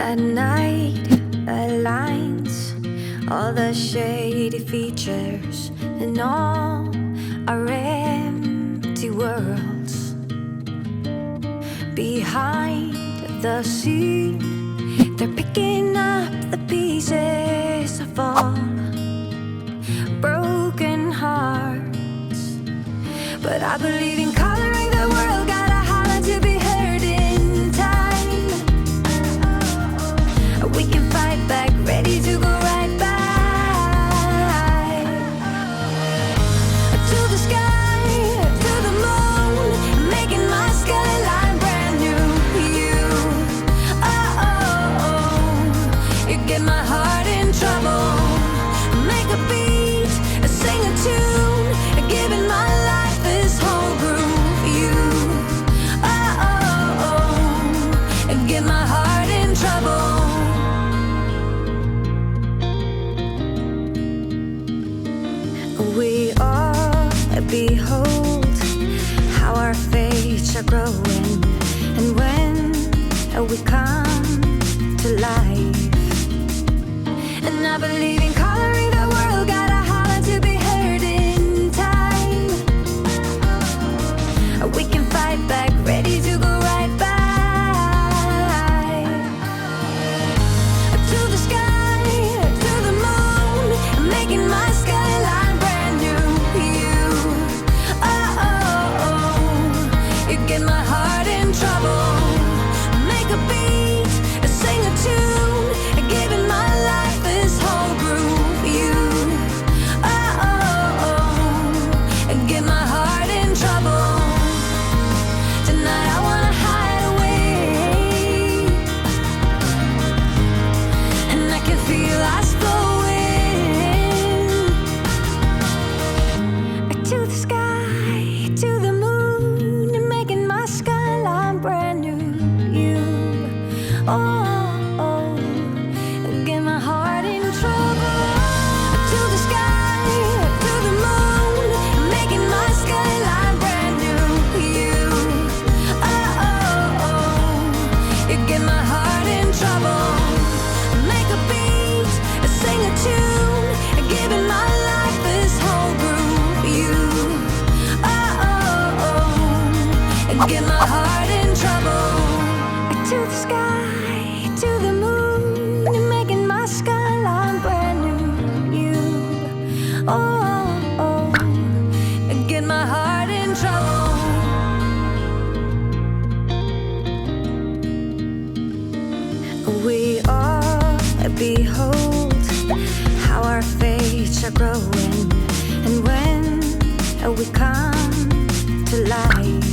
At night, aligns all the shady features in all our empty worlds. Behind the scene, they're picking up the pieces of all broken hearts. But I believe in coloring the world, gotta holler to be heard in time. We can fight back, ready to go right back to the sky, to the moon, making my skyline brand new. You get my heart in trouble. Make a beat, sing a tune, giving my life this whole groove. You get my heart in trouble. We all behold how our fates are growing, and when we come to life. And I believe in coloring the world, gotta holler to be heard in time. We can fight back, ready to go right back to the sky, to the moon, making my skyline brand new. You get my heart in trouble. Make a beat, sing a tune, giving my life this whole groove. Get my heart in trouble. Tonight I wanna hide away, and I can feel us flowing to the sky, to the moon, and making my skyline brand new. Get my heart in trouble. To the sky, to the moon, making my skyline brand new. You get my heart in trouble. Make a beat, sing a tune, giving my life this whole groove. Get my heart in trouble. To the sky, to the moon, making my skyline brand new. Get my heart in trouble. We all behold how our fates are growing, and when we come to life.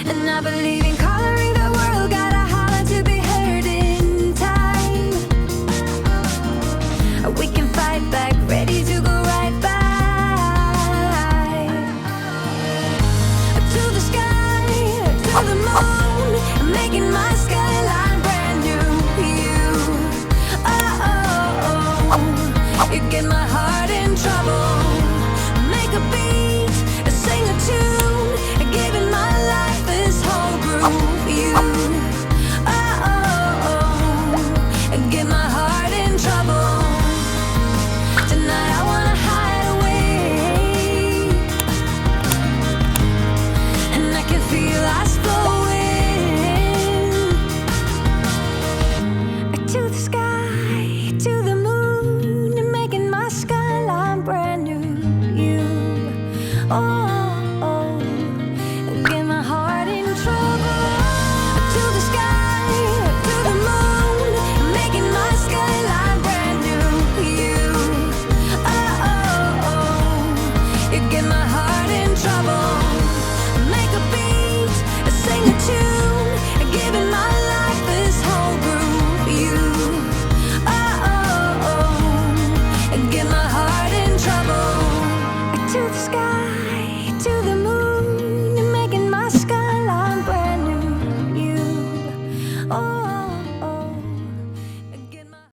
And I believe in coloring the world, gotta holler to be heard in time. We can fight back, ready to go right back to the sky, to the moon, making my skyline brand new. You get my heart in trouble. Make a beat, sing a tune, giving my life this whole groove. Get my heart in trouble. Tonight I wanna hide away, and I can feel us flowing to the sky, to the moon, and making my skyline brand new.